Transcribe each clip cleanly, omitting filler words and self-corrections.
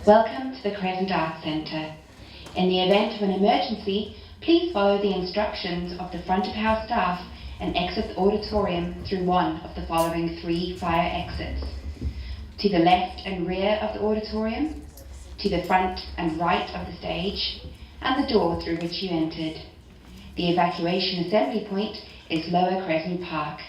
Welcome to the Crescent Arts Centre. In the event of an emergency, please follow the instructions of the front of house staff and exit the auditorium through one of the following 3 fire exits. To the left and rear of the auditorium, to the front and right of the stage, and the door through which you entered. The evacuation assembly point is Lower Crescent Park.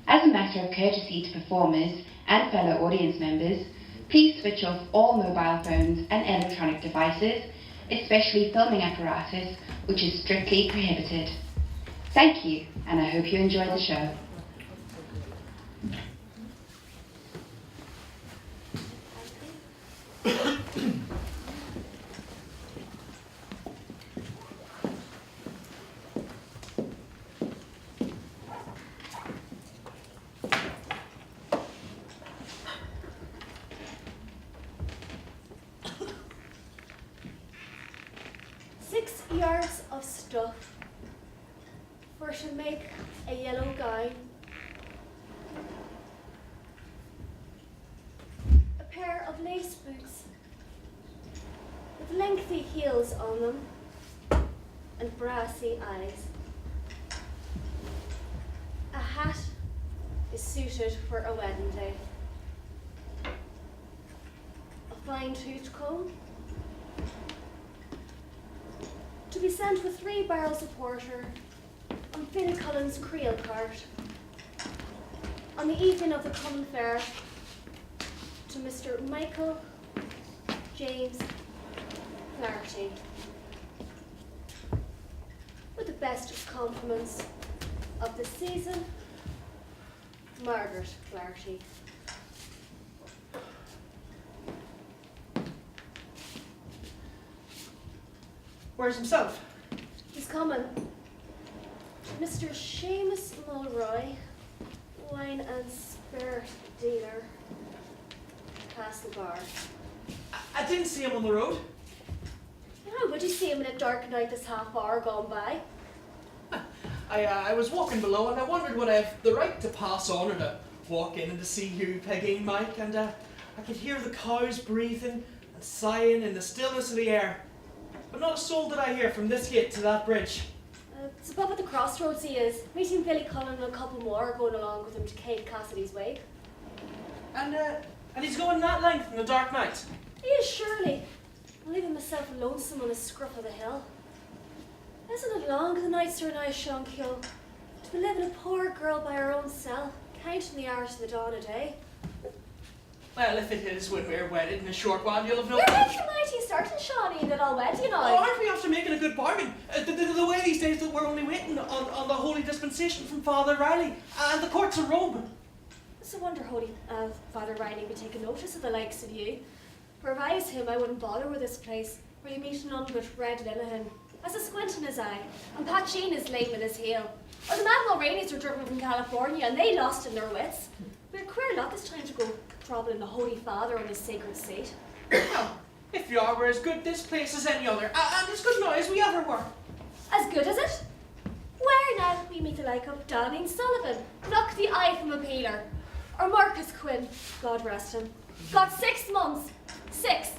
As a matter of courtesy to performers and fellow audience members, please switch off all mobile phones and electronic devices, especially filming apparatus, which is strictly prohibited. Thank you, and I hope you enjoy the show. Yards of stuff for to make a yellow gown, a pair of lace boots with lengthy heels on them and brassy eyes. A hat is suited for a wedding day. A fine toothed comb to be sent with 3 barrels of porter on Finn Cullen's creel cart on the evening of the common fair to Mr. Michael James Flaherty, with the best of compliments of the season, Margaret Flaherty. Where's himself? He's coming. Mr. Seamus Mulroy, wine and spirit dealer, Castle Bar. I didn't see him on the road. How would you see him in a dark night this half hour gone by? I was walking below and I wondered would I have the right to pass on or to walk in and to see you, Peggy, Mike, and I could hear the cows breathing and sighing in the stillness of the air. But not a soul did I hear from this gate to that bridge. It's above at the crossroads he is, meeting Billy Cullen and a couple more going along with him to Kate Cassidy's wake. And he's going that length in the dark night? He is surely. I'm leaving myself lonesome on the scruff of the hill. Isn't it long the nights are nice, Shawn Keogh, to be living a poor girl by her own self, counting the hours of the dawn of day? Well, if it is when we're wedded in a short while, you'll have no... You're making mighty certain, Shawnee, that I'll wed you now. Oh, aren't we after making a good bargain? The way these days that we're only waiting on the holy dispensation from Father Riley and the courts of Rome. It's a wonder Holy Father Riley would take a notice of the likes of you. For if I was him, I wouldn't bother with this place, where you meet none but red Linehan, as a squint in his eye, and Pachin is lame in his heel. Or the Mad Mulraneys were driven from California, and they lost in their wits. We're a queer lot this time to go troubling the Holy Father on his sacred seat. Well, if you are, we're as good this place as any other, and as good now as we ever were. As good as it? Where now we meet the like of Donning Sullivan, knock the eye from a peeler, or Marcus Quin, God rest him, got 6 months, 6,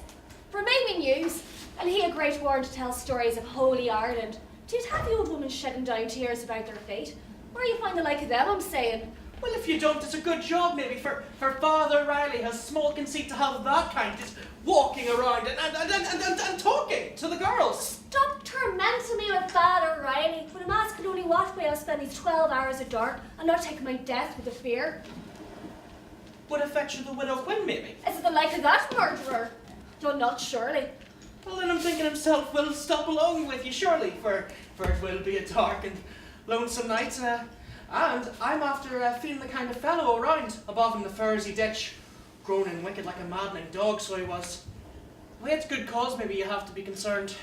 for maiming news, and he a great warrant to tell stories of Holy Ireland. You'd have the old woman shedding down tears about their fate. Where you find the like of them, I'm saying. Well, if you don't, it's a good job, maybe, for Father Riley has small conceit to have that kind, just walking around and talking to the girls. Stop tormenting me with Father Riley, when I'm asking only what way I'll spend these 12 hours at dark and not take my death with the fear. Would it fetch you the widow Quin, maybe? Is it the like of that murderer? You're not, surely. Well, then I'm thinking himself will stop along with you, surely, for it will be a dark and lonesome night, and I'm after feeling the kind of fellow around above in the furzy ditch, groaning wicked like a maddening dog, so he was. Well, it's good cause, maybe you have to be concerned.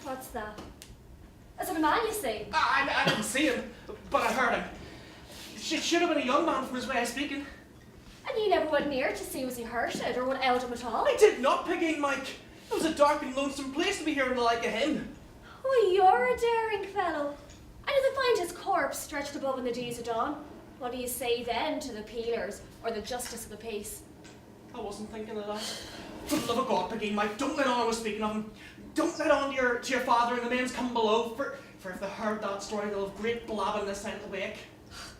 What's that? Is it a man, you say? I didn't see him, but I heard him. It should have been a young man from his way of speaking. And you never went near to see was he hurted or what ailed him at all? I did not, Peegan, Mike. It was a dark and lonesome place to be hearing the like of him. Oh, you're a daring fellow. And if they find his corpse stretched above in the dews of dawn, what do you say then to the peelers or the justice of the peace? I wasn't thinking of that. For the love of God, Peegan, Mike, don't let on I was speaking of him. Don't let on to your father and the men's come below, for if they heard that story, they'll have great blabbing this end of the wake.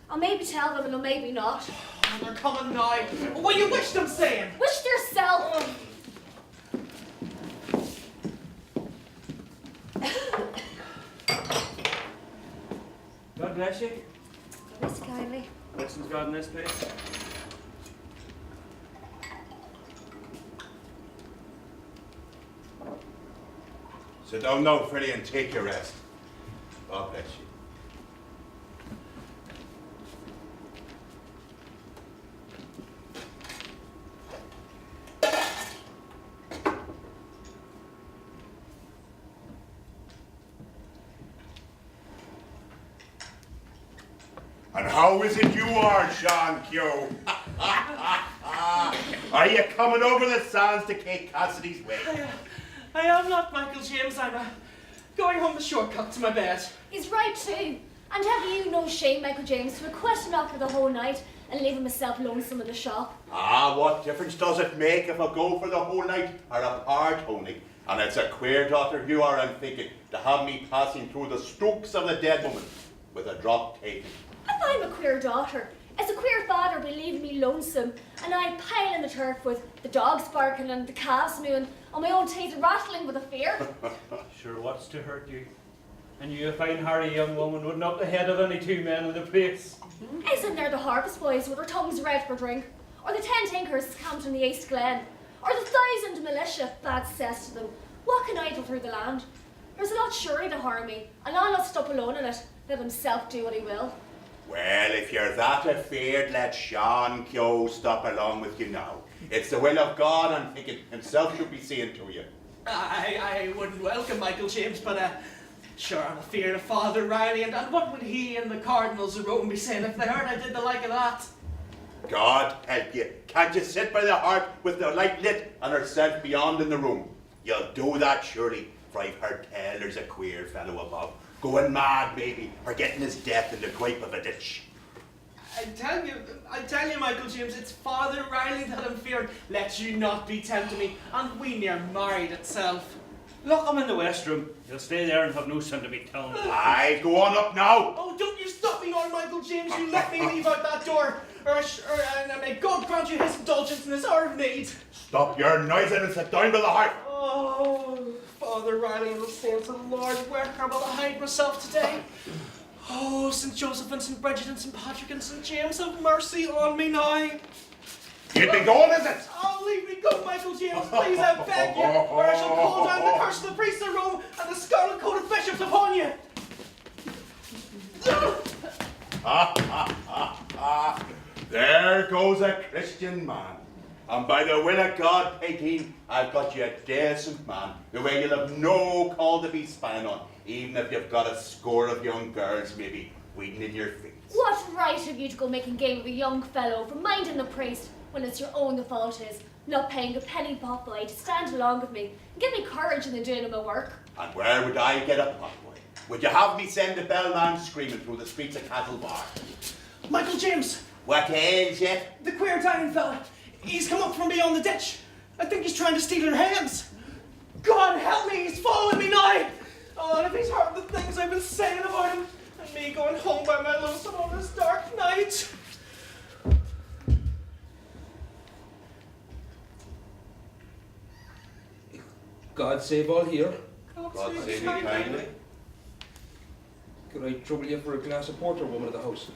I'll maybe tell them and I'll maybe not. Oh, they're coming now. What you wish them saying? Wish yourself. God bless you. Bless you kindly. Blessings God in this place. Sit down now, Freddie, and take your rest. God bless you. And how is it you are, Shawn Keogh? Are you coming over the sands to Chrysity's way? I am not, Michael James. I'm going home the shortcut to my bed. He's right too. And have you no shame, Michael James, to request him after the whole night and leaving myself lonesome in the shop? Ah, what difference does it make if I go for the whole night or a part only? And it's a queer daughter you are, I'm thinking, to have me passing through the strokes of the dead woman with a drop taken. If I'm a queer daughter, it's a queer father be leaving me lonesome and I pile in the turf with the dogs barking and the calves mooing and my own teeth rattling with a fear. Sure, what's to hurt you? And you, a fine hardy young woman, wouldn't up the head of any two men in the place. Isn't there the harvest boys with their tongues red for drink? Or the 10 tinkers camped in the East Glen? Or the 1,000 militia, bad cess to them? What can I do through the land? There's a lot surely to harm me, and I'll not stop alone in it, let himself do what he will. Well, if you're that afeard, let Shawn Keogh stop along with you now. It's the will of God, I'm thinking, himself should be seeing to you. I wouldn't welcome Michael James, but sure, I'm afeard of Father Riley, and what would he and the Cardinals of Rome be saying if they heard I did the like of that? God help you. Can't you sit by the hearth with the light lit and herself beyond in the room? You'll do that surely, for I've heard tell there's a queer fellow above, going mad maybe, or getting his death in the gripe of a ditch. I tell you, Michael James, it's Father Riley that I'm fearing. Let you not be tempting me, and we near married itself. Lock him in the West Room. He'll stay there and have no son to be told. Aye, go on up now. Oh, don't you stop me now, Michael James. You let me leave out that door, and may God grant you his indulgence in this hour of need. Stop your noising and sit down by the hearth. Oh, Father Riley and the saints of the Lord, where will I hide myself today? Oh, St. Joseph and St. Bridget and St. Patrick and St. James, have mercy on me now. You'd be going, is it? Oh, leave me go, Michael James, please, I beg you, or I shall pull down the curse of the priests of Rome and the scarlet coated bishops upon you. There goes a Christian man. And by the will of God, Peegan, I've got you a decent man, the way you'll have no call to be spying on, even if you've got a score of young girls maybe waiting in your feet. What right have you to go making game of a young fellow for minding the priest when it's your own the fault is, not paying a penny potboy to stand along with me and give me courage in the doing of my work? And where would I get a potboy? Would you have me send the bellman screaming through the streets of Castlebar? Michael James! What ails you? The queer Italian fella. He's come up from beyond the ditch. I think he's trying to steal her hands. God help me, he's following me now. Oh, and if he's heard the things I've been saying about him, and me going home by my lonesome on this dark night. God save all here. God save you kindly. Could I trouble you for a glass of porter, woman of the house?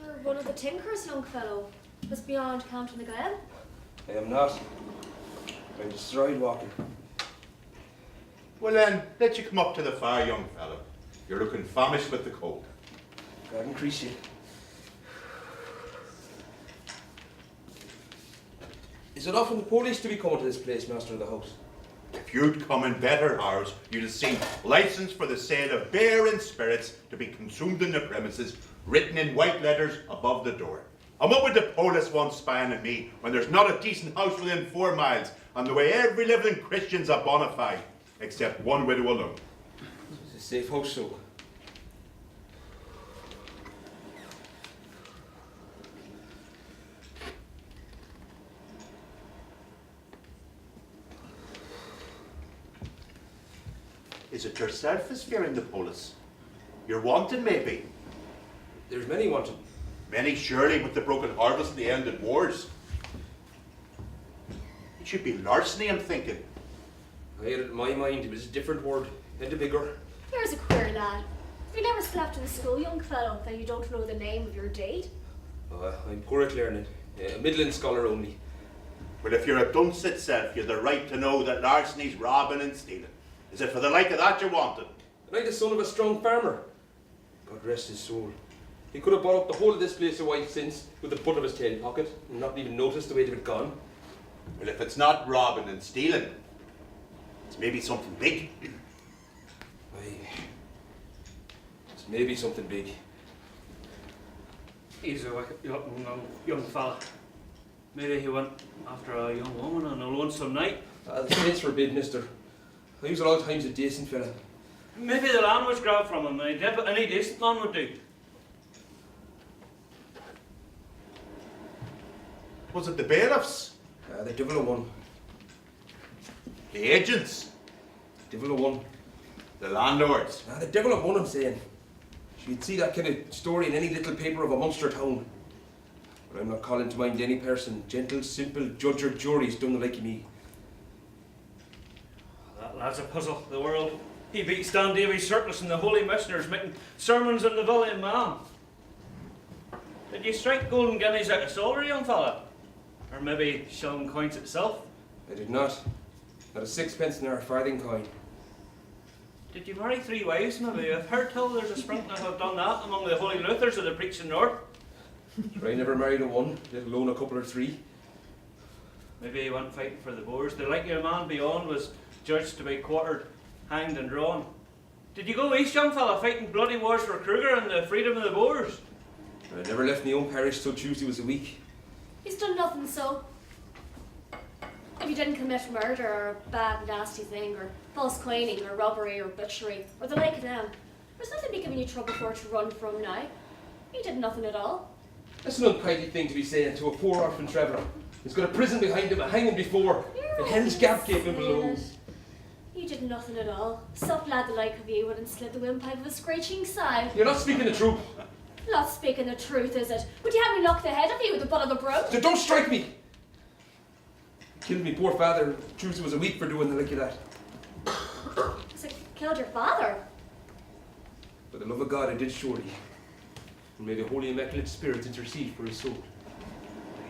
You're one of the tinkers, young fellow, just beyond counting the Glen. I am not. I'm just stride walking. Well then, let you come up to the fire, young fellow. You're looking famished with the cold. God increase you. Is it often the police to be coming to this place, master of the house? If you'd come in better hours, you'd have seen license for the sale of beer and spirits to be consumed in the premises, written in white letters above the door. And what would the police want spying on me when there's not a decent house within 4 miles, and the way every living Christian's a bona fide, except one widow alone? It's a safe house, so. Is it yourself is fearing the police? You're wanted, maybe? There's many wanted. Many, surely, with the broken harvest and the ended wars. It should be larceny, I'm thinking. I had it in my mind, it was a different word, and a bigger. Here's a queer lad. Have you never slept in the school, young fellow, that you don't know the name of your date? I'm poor at learning, a Midland scholar only. Well, if you're a dunce itself, you've the right to know that larceny's robbing and stealing. Is it for the like of that you wanted? And I'm the son of a strong farmer. God rest his soul. He could have bought up the whole of this place a while since with the butt of his tail pocket and not even noticed the way it had gone. Well, if it's not robbing and stealing, it's maybe something big. Aye. It's maybe something big. He's a wicked young fella. Maybe he went after a young woman on a lonesome night. The saints forbid, mister. I was at all times a decent fella. Maybe the land was grabbed from him and any decent man would do. Was it the bailiffs? The devil of one. The agents? Devil of one. The landlords? The devil of one, I'm saying. You'd see that kind of story in any little paper of a Munster town. But I'm not calling to mind any person, gentle, simple judge or jury's done the like of me. That lad's a puzzle, the world. He beat Stan Davey's surplus and the holy missioners making sermons in the villa in Mahon. Did you strike golden guineas out of silver, young fella? Or maybe shilling coins itself? I did not. Not a sixpence nor a farthing coin. Did you marry 3 wives, maybe? I've heard tell there's a sprinkling that have done that among the holy Luthers of the preaching north. Sure, I never married a one, let alone a couple or 3. Maybe he went fighting for the Boers. The like of man beyond was judged to be quartered, hanged and drawn. Did you go east, young fella, fighting bloody wars for Kruger and the freedom of the Boers? I never left my own parish till Tuesday was a week. He's done nothing, so. If you didn't commit murder or a bad, nasty thing, or false coining, or robbery, or butchery, or the like of them, there's nothing to be giving you trouble for to run from now. You did nothing at all. That's an unkind thing to be saying to a poor orphan traveller. He's got a prison behind him, a hanging before, and hell's gap gave him below. You did nothing at all. Soft lad the like of you wouldn't slit the windpipe of a screeching sigh. You're not speaking the truth. Not speaking the truth, is it? Would you have me knock the head of you with the butt of a broom? So don't strike me! You killed me poor father. Tuesday was a week for doing the like of that. So killed your father? For the love of God, I did surely. And may the Holy Immaculate Spirit intercede for his soul.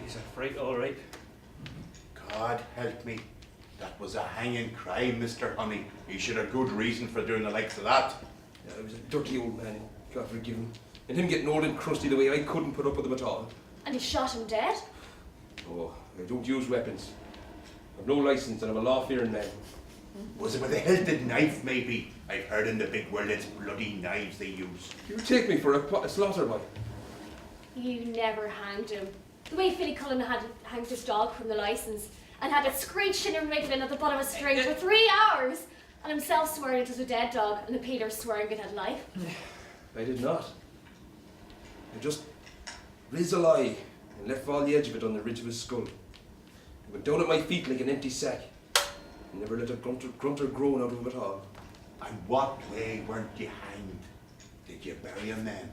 He's a fright, all right. God help me. That was a hanging crime, Mr. Honey. He should have good reason for doing the likes of that. Yeah, I was a dirty old man. God forgive him. And him getting old and crusty the way I couldn't put up with him at all. And you shot him dead? Oh, I don't use weapons. I've no license and I'm a law-fearing man. Was it with a hilted knife, maybe? I've heard in the big world it's bloody knives they use. You take me for a slaughter boy. You never hanged him. The way Philly Cullen had hanged his dog from the licence and had it screeching and wriggling at the bottom of a string for 3 hours, and himself swearing it was a dead dog and the peeler swearing it had life. I did not. I just riz a lie and let fall the edge of it on the ridge of his skull. It went down at my feet like an empty sack. I never let a grunt or groan out of him at all. And what way weren't you hanged? Did you bury him then?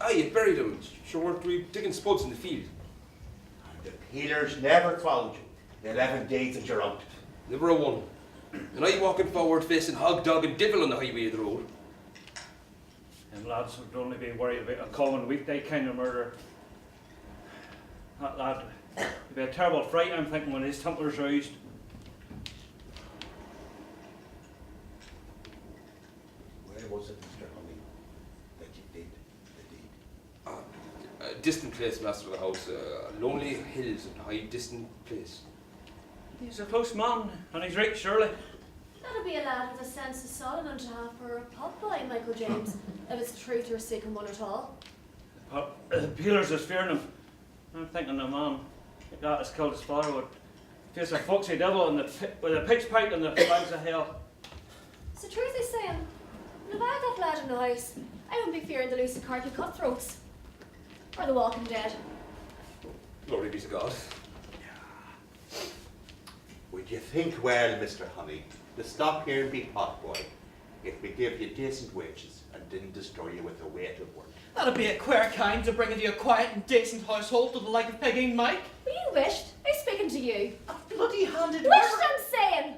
Aye, you buried him. Sure weren't we digging spuds in the field? And the peelers never followed you. The 11 days that you're out. Never a one. And I walking forward facing hog, dog and devil on the highway of the road. And lads would only be worried about a common weekday kind of murder. That lad would be a terrible fright, I'm thinking, when his temper's roused. Where was it, Mr. Honey, that you did the deed? A distant place, master of the house. Lonely hills and high distant place. He's a close man, and he's right, surely. That'll be a lad with a sense of Solomon to have for a pop boy, Michael James, if it's the truth you're seeking one at all. But the peelers is fearing him. I'm thinking the man like that has killed his father would face a foxy devil in with a pitch pipe in the flags of hell. It's the truth he's saying. And if I had that lad in the house, I wouldn't be fearing the loose and carty cutthroats. Or The Walking Dead. Glory be to God. Would you think well, Mr. Honey, to stop here and be hot boy if we give you decent wages and didn't destroy you with the weight of work? That'd be a queer kind to bring into a quiet and decent household to the like of Peegan Mike. Were you wished? I'm speaking to you. A bloody-handed Wished, I'm saying!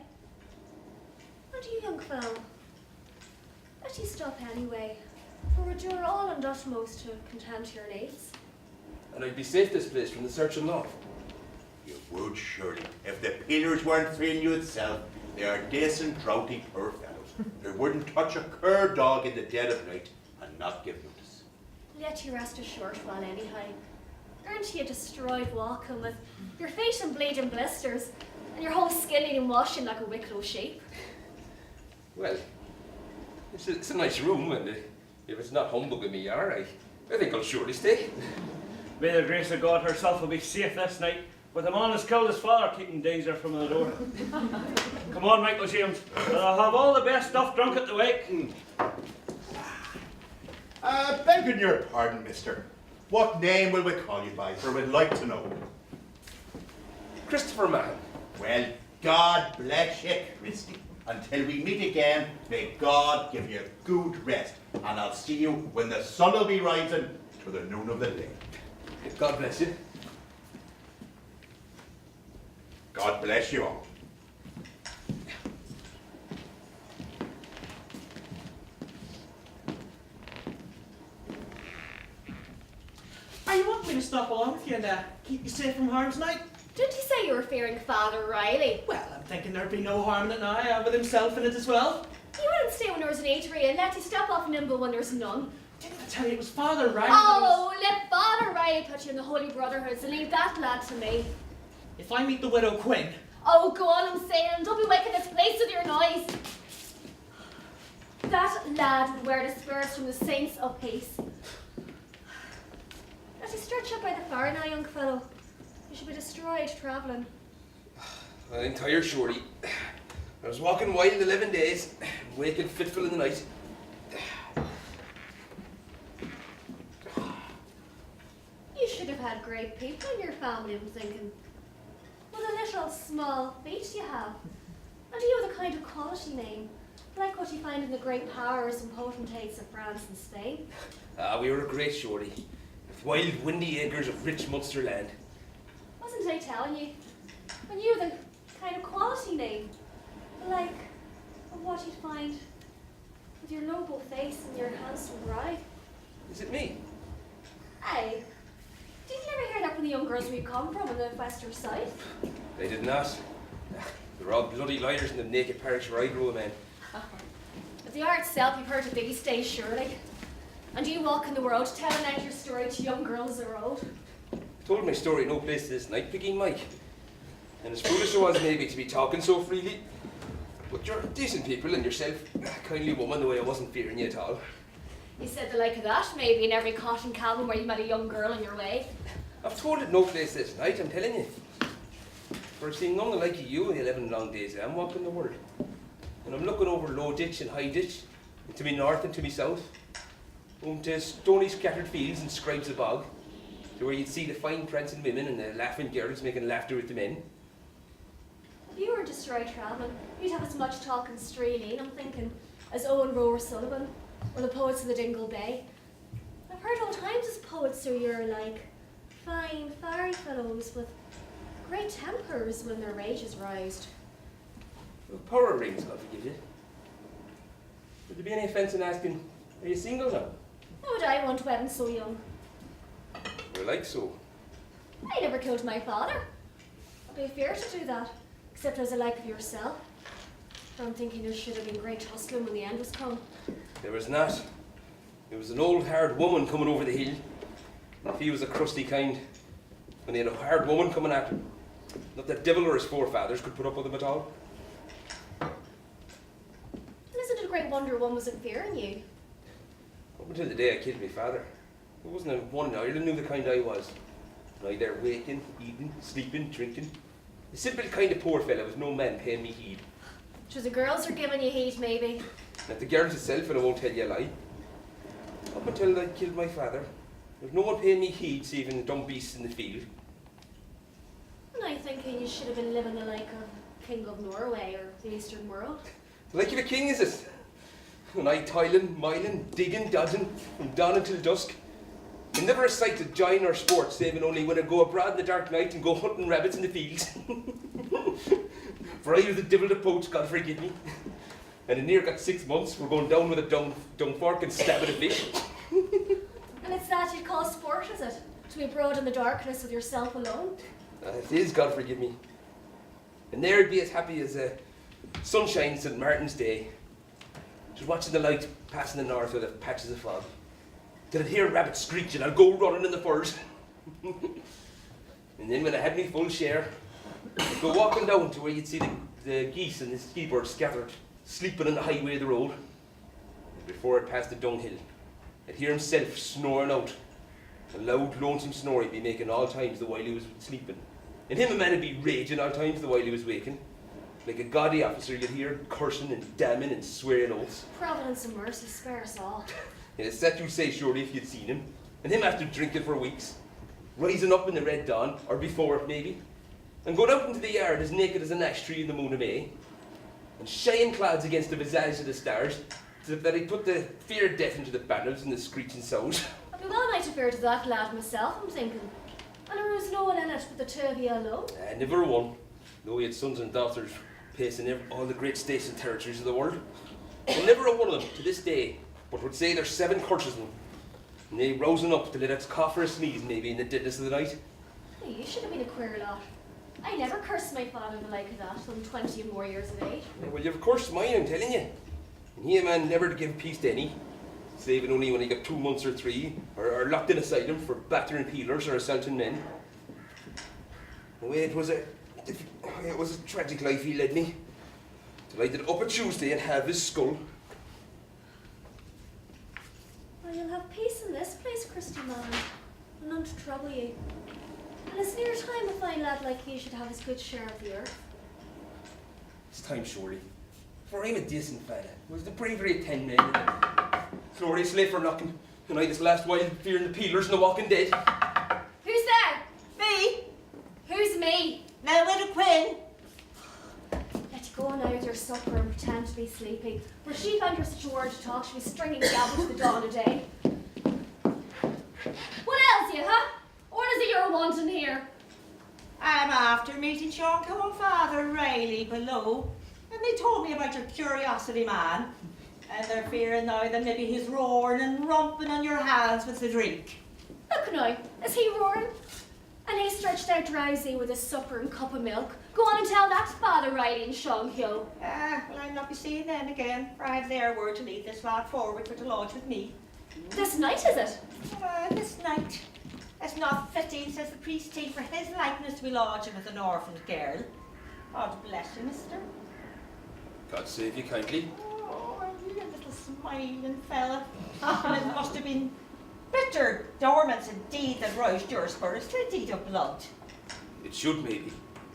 And you, young fellow, let you stop anyway, for we're doing all and utmost to content your needs. And I'd be safe this place from the search and law. You would surely. If the peelers weren't feeling you itself, they are decent, droughty, poor fellows. They wouldn't touch a cur dog in the dead of night and not give notice. Let you rest assured, well, anyhow. Aren't you destroyed walking with your feet in bleeding blisters and your whole skin needing washing like a wicklow sheep? Well, it's a nice room, and if it's not humbugging me, I think I'll surely stay. May the grace of God herself will be safe this night, with a man who's killed his father keeping danger from the door. Come on, Michael James. I'll have all the best stuff drunk at the wake. Begging your pardon, mister. What name will we call you by, for we'd like to know? Christopher Mahon. Well, God bless you, Chrsity. Until we meet again, may God give you good rest, and I'll see you when the sun will be rising to the noon of the day. God bless you. God bless you all. You want me to stop along with you and keep you safe from harm's night? Didn't you say you were fearing Father Riley? Well, I'm thinking there'd be no harm in it now, with himself in it as well. You wouldn't stay when there was an eatery and let you stop off nimble when there's none. Didn't I tell you it was Father Riley? Oh, let Father Riley put you in the Holy Brotherhoods and leave that lad to me. If I meet the widow Quin, Oh, go on, I'm saying, don't be waking this place with your noise. That lad would wear the spurs from the saints of peace. Let you stretch up by the fire now, young fellow. You should be destroyed travelling. I'm tired, surely. I was walking wild 11 days, waking fitful in the night. You should have had great people in your family, I'm thinking. What a little small feet you have. And you have the kind of quality name, like what you find in the great powers and potentates of France and Spain. We were a great surely. Wild, windy acres of rich Munster land. Wasn't I telling you? When you have the kind of quality name, like what you'd find with your noble face and your handsome bride. Is it me? Aye. Did you ever hear that from the young girls we come from on the western side? They did not. They're all bloody liars in the naked parish where I grew, man. If the art itself you've heard of these days, surely. And you walk in the world telling out your story to young girls that are old. I told my story at no place this night, Peegan Mike. And as foolish as I was maybe to be talking so freely, but you're decent people and yourself a kindly woman the way I wasn't fearing you at all. You said the like of that, maybe in every cotton cabin where you met a young girl in your way. I've told it no place this night, I'm telling you. For I've seen none the like of you in the 11 long days I'm walking the world. And I'm looking over low ditch and high ditch, and to me north and to me south, to stony scattered fields and scribes of bog, to where you'd see the fine prancing women and the laughing girls making laughter with the men. If you were destroyed travelling, you'd have as much talk in Streeline, I'm thinking, as Owen Rower Sullivan, or the poets of the Dingle Bay. I've heard old times as poets so you're like fine, fiery fellows with great tempers when their rage is roused. Well, power rings, God forgive you. Would there be any offence in asking, are you single now? How would I want wedding so young? Well, like so. I never killed my father. I'd be feared to do that, except as a like of yourself. I'm thinking there should have been great hustling when the end was come. There was not. There was an old hard woman coming over the hill. And if he was a crusty kind, when he had a hard woman coming at him, not the devil or his forefathers could put up with him at all. And isn't it a great wonder one wasn't fearing you? Up until the day I killed my father, there wasn't a one in Ireland knew the kind I was. And I there waking, eating, sleeping, drinking. The simple kind of poor fellow with no man paying me heed. So the girls are giving you heat, maybe. And the girls itself, and I won't tell you a lie. Up until I killed my father, There's no one paying me heed saving the dumb beasts in the field. And I thinking you should have been living the like of King of Norway or the Eastern world. The like of a king is it? And I toiling, miling, digging, dodging, from dawn until dusk. And never a sight of joy or sport, saving only when I go abroad in the dark night and go hunting rabbits in the fields. For I was the devil to poach, God forgive me. And in near got 6 months, we're going down with a dung fork and stabbing a fish. And it's that you'd call sport, is it? To be abroad in the darkness with yourself alone? It is, God forgive me. And there'd be as happy as sunshine St. Martin's Day. Just watching the light passing the north with the patches of fog. Till I'd hear rabbits screeching, I'd go running in the furze. And then when I had me full share, I'd go walking down to where you'd see the geese and the seabirds scattered, sleeping on the highway of the road. And before it passed the dunghill, I'd hear himself snoring out. A loud, lonesome snore he'd be making all times the while he was sleeping. And him a man would be raging all times the while he was waking. Like a gaudy officer, you'd hear cursing and damning and swearing oaths. Providence and mercy, spare us all. And it's that you'd say surely if you'd seen him. And him after drinking for weeks. Rising up in the red dawn, or before it maybe. And going out into the yard as naked as an ash tree in the moon of May. And shying clouds against the visage of the stars. As if that he'd put the fear of death into the banners and the screeching sows. I'd be well nigh to fear to that lad myself, I'm thinking. And there was no one in it but the two of you alone. Never one. Though he had sons and daughters pacing all the great states and territories of the world. And never a one of them, to this day, but would say there's 7 curses in them. And they rousing up to let us cough or a sneeze maybe in the deadness of the night. Hey, you should have been a queer lot. I never cursed my father the like of that till I'm 20 and more years of age. Yeah, well, you've cursed mine, I'm telling you. And he a man never to give peace to any, saving only when he got 2 months or 3, or locked in asylum for battering peelers or assaulting men. Anyway, it was a tragic life he led me. Till I did up a Tuesday and have his skull. Well, you'll have peace in this place, Chrsity man, and none to trouble you. And it's near time a fine lad like you should have his good share of the earth. It's time, surely. For I'm a decent fella. It was the bravery of 10 men. Glorious lay for knocking, and I this last while fearing the peelers and the walking dead. Who's there? Me? Who's me? Now with a Quin. Let you go now with your supper and pretend to be sleeping. For if she found you such a word to talk, she'd be stringing gabble to the dawn of day. What else you, huh? What is it you're wanting here? I'm after meeting Shawn father Riley below. And they told me about your curiosity, man. And they're fearing now that maybe he's roaring and romping on your hands with the drink. Look now, is he roaring? And he stretched out drowsy with his supper and cup of milk. Go on and tell that to Father Riley and Shawn Keogh. Well, I'll not be seeing them again, for I have their word to lead this lad forward for to lodge with me. This night, is it? This night. It's not fitting, says the priest, for his likeness to be lodging with an orphaned girl. God bless you, mister. God save you kindly. Oh, you little smiling fella. And it must have been bitter dormants indeed that roused your spurs to a deed of blood. It should, maybe.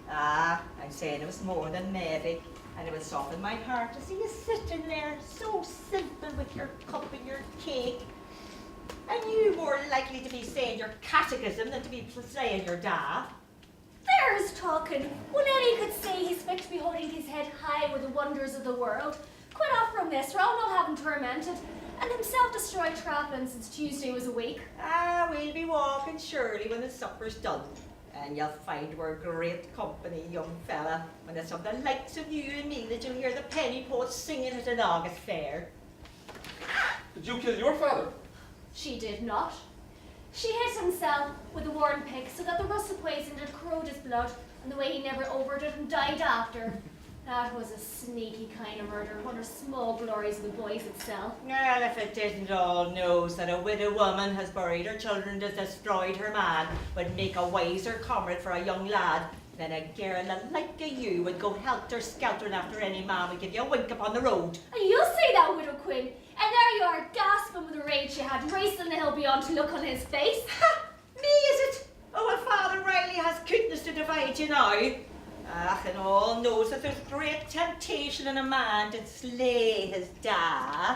I'm saying it was more than maybe. And it would soften my heart to see you sitting there so simple with your cup and your cake. And you more likely to be saying your catechism than to be saying your da. There's talking. When any could say he's fit to be holding his head high with the wonders of the world. Quit off from this, or I'll not have him tormented. And himself destroyed trapping since Tuesday was a week. We'll be walking surely when the supper's done. And you'll find we're great company, young fella, when it's of the likes of you and me that you'll hear the penny poets singing at an August fair. Did you kill your father? She did not. She hit himself with a worn pick so that the rustle poison had corroded his blood, and the way he never overed it and died after. That was a sneaky kind of murder, under small glories of the boys itself. Well, if it didn't all knows that a widow woman has buried her children and destroyed her man, would make a wiser comrade for a young lad than a girl like you would go helter-skeltering after any man would give you a wink upon the road. And you'll say that, Widow Quin, and there you are, gasping with the rage you had, racing the hill beyond to look on his face. Ha! Me, is it? Oh, well, Father Riley has goodness to divide you now. And all knows that there's great temptation in a man to slay his da.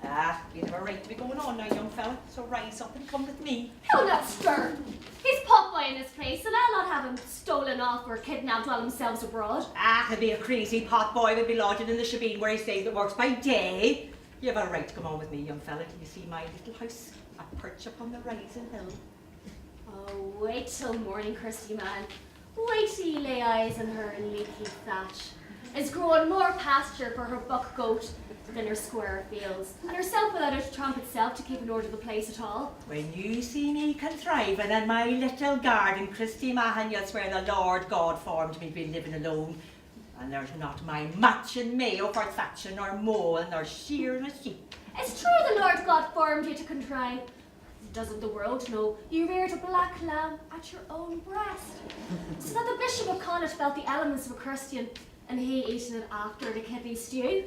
Ah, you have a right to be going on now, young fella, so rise up and come with me. He'll not stir. He's pop boy in this place, and I'll not have him stolen off or kidnapped while themselves abroad. Ah, he'll be a crazy pot boy would be lodging in the shebeen where he stays and works by day. You have a right to come on with me, young fella. You see my little house, a perch upon the rising hill. Oh, wait till morning, Chrsity man. Wait till you lay eyes on her leaky thatch. It's growing more pasture for her buck goat than her square fields, and herself without a tramp itself to keep in order the place at all. When you see me contriving in my little garden, Old Mahon, you'll swear the Lord God formed me to be living alone. And there's not my matching mayo for thatching or mowing or shearing a sheep. It's true the Lord God formed you to contrive. Doesn't the world know you reared a black lamb at your own breast? So that the Bishop of Connaught felt the elements of a Christian, and he eating it after the kidney stew?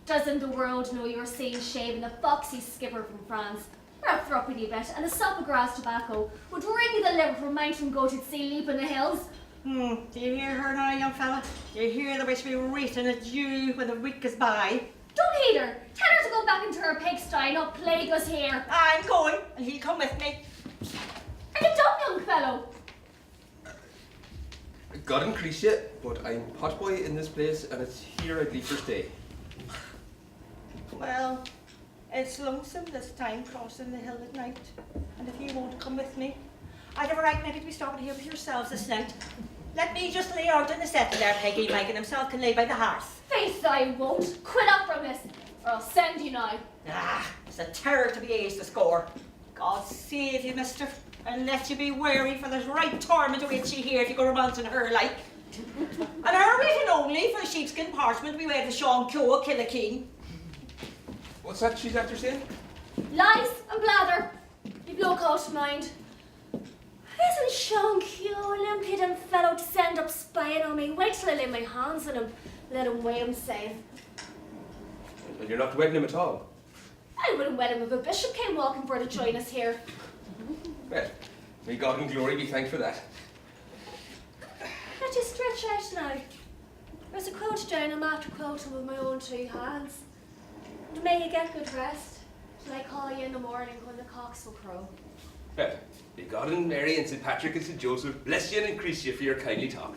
Doesn't the world know you're seen shaving the foxy skipper from France, or a thruppeny bit, and a sup of grass tobacco would wring you the liver from mountain goat at sea leap in the hills? Do you hear her now, young fella? Do you hear the way she be rating at you when the week is by? Don't heed her. Tell her to go back into her pigsty and not plague us here. I'm going, and he'll come with me. Are you done, young fellow? God increase you, but I'm potboy in this place and it's here I'd leave for stay. Well, it's lonesome this time crossing the hill at night. And if you won't come with me, I'd have a right maybe to be stopping here with yourselves this night. Let me just lay out in the settle there, Peggy, Mike, and himself can lay by the hearth. Faith, I won't. Quit up from this, or I'll send you now. Ah, it's a terror to be ace to score. God save you, mister, and let you be wary for there's right torment awaits you here if you go romancing her like. And her written only for sheepskin parchment we wear the Shawn Keogh kill a king. What's that she's after saying? Lies and blather. You've no call to mind. Isn't Shawn Keogh an impudent fellow to send up spying on me? Wait till I lay my hands on him. Let him weigh him safe. And you're not wedding him at all? I wouldn't wed him if a bishop came walking for to join us here. Well, may God in glory be thanked for that. Let you stretch out now. There's a quote down I'm after quoting with my own two hands. And may you get good rest till I call you in the morning when the cocks will crow. Well, may God and Mary and St. Patrick and St. Joseph bless you and increase you for your kindly talk.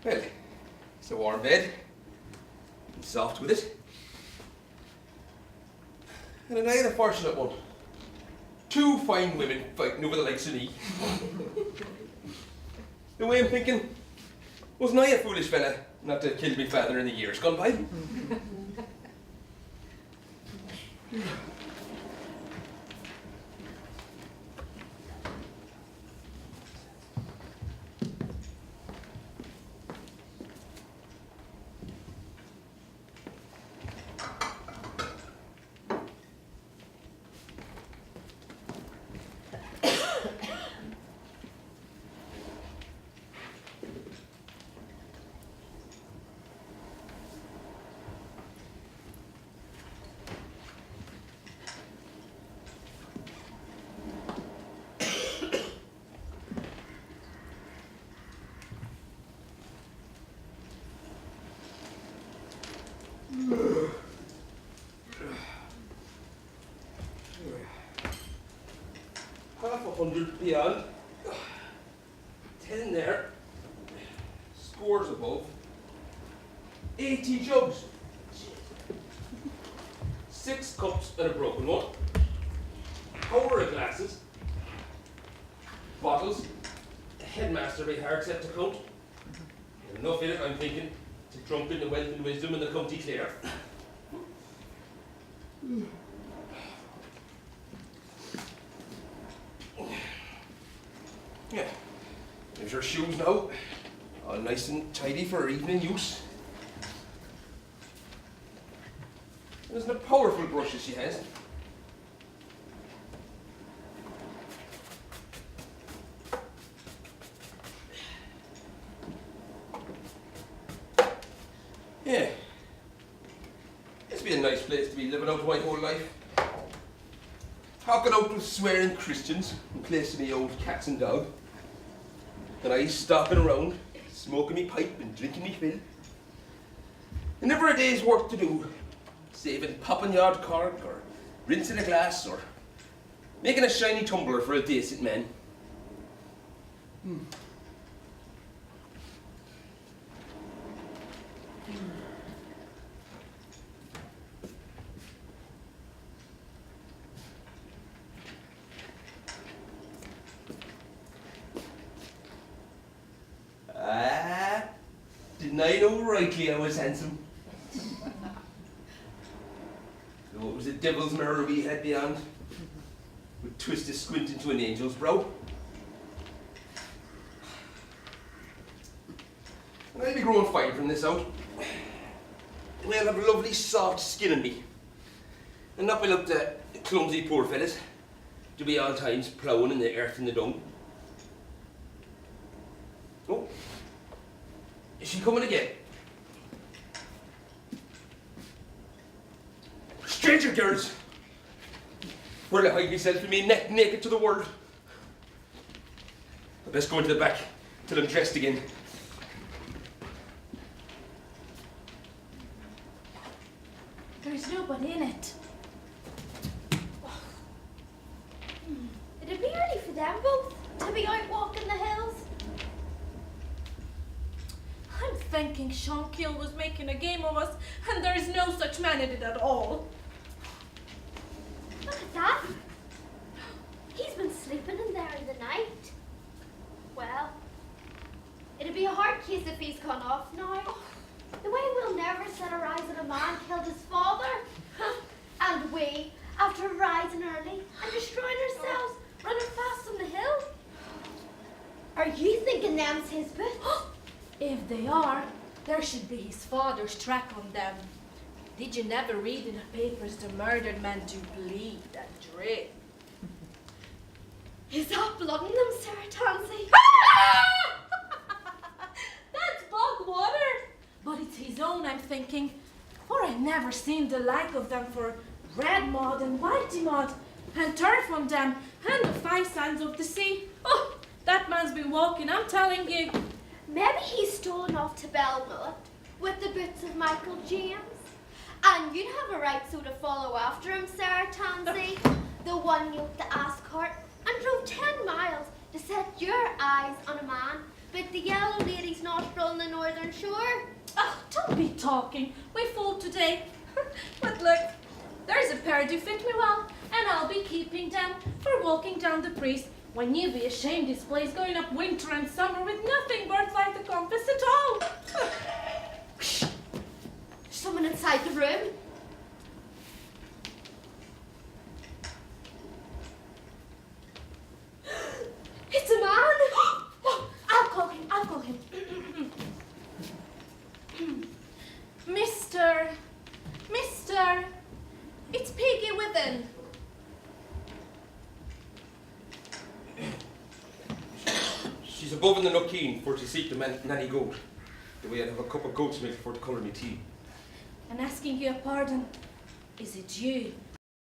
Well, it's a warm bed, and soft with it. And an I the fortunate one. Two fine women fighting over the likes of me. The way I'm thinking, wasn't I a foolish fella not to have killed me father in the years gone by? Half 100 beyond, 10 there, scores above, 80 jugs, 6 cups and a broken one, hour of glasses, bottles, the headmaster be hard set to count, enough in it I'm thinking to trump in the wealth and wisdom in the county Clare. Yeah, there's her shoes now, all nice and tidy for evening use. And isn't it powerful brushes she has? Yeah, this would be a nice place to be living out my whole life. talking out with swearing Christians in place of me old cats and dog. And I stalking around, smoking me pipe and drinking me fill. And never a day's work to do, saving popping yard cork or rinsing a glass or making a shiny tumbler for a decent man. Didn't I know rightly I was handsome? No, it was a devil's mirror we had beyond. Would twist a squint into an angel's brow. And I'll be growing fine from this out. I'll have a lovely soft skin in me. And not by look the clumsy poor fellas to be all times ploughing in the earth and the dung. Oh, is she coming again? Stranger girls! Where to hide myself and me neck naked to the world? I best go into the back till I'm dressed again. There's nobody in it. It'd be early for them both to be out walking the hills. I'm thinking Shawn was making a game of us, and there is no such man in it at all. Look at that. He's been sleeping in there in the night. Well, it'd be a hard case if he's gone off now. The way we'll never set our eyes on a man killed his father. And we, after rising early and destroying ourselves, running fast on the hill. Are you thinking them's his boots? If they are, there should be his father's track on them. Did you never read in the papers the murdered men do bleed and drip? Is that blood in them, Sarah Tansey? That's bog water. But it's his own, I'm thinking. For I never seen the like of them for red mud and whitey mud, and turf on them, and the 5 sands of the sea. Oh, that man's been walking, I'm telling you. Maybe he's stolen off to Belmont with the boots of Michael James. And you'd have a right so to follow after him, Sarah Tansey, the one yoked the ass cart and drove 10 miles to set your eyes on a man with the yellow lady's nostril on the northern shore. Oh, don't be talking. We fought today. But look, there's a pair do fit me well, and I'll be keeping them for walking down the priest when you be ashamed this place going up winter and summer with nothing worth like the compass at all. Someone inside the room. It's a man! I'll call him. Mister, it's Peegan within. She's above in the Nuckeen for to seek the nanny goat. The way I'd have a cup of goat's milk for to colour me tea. And asking you a pardon, is it you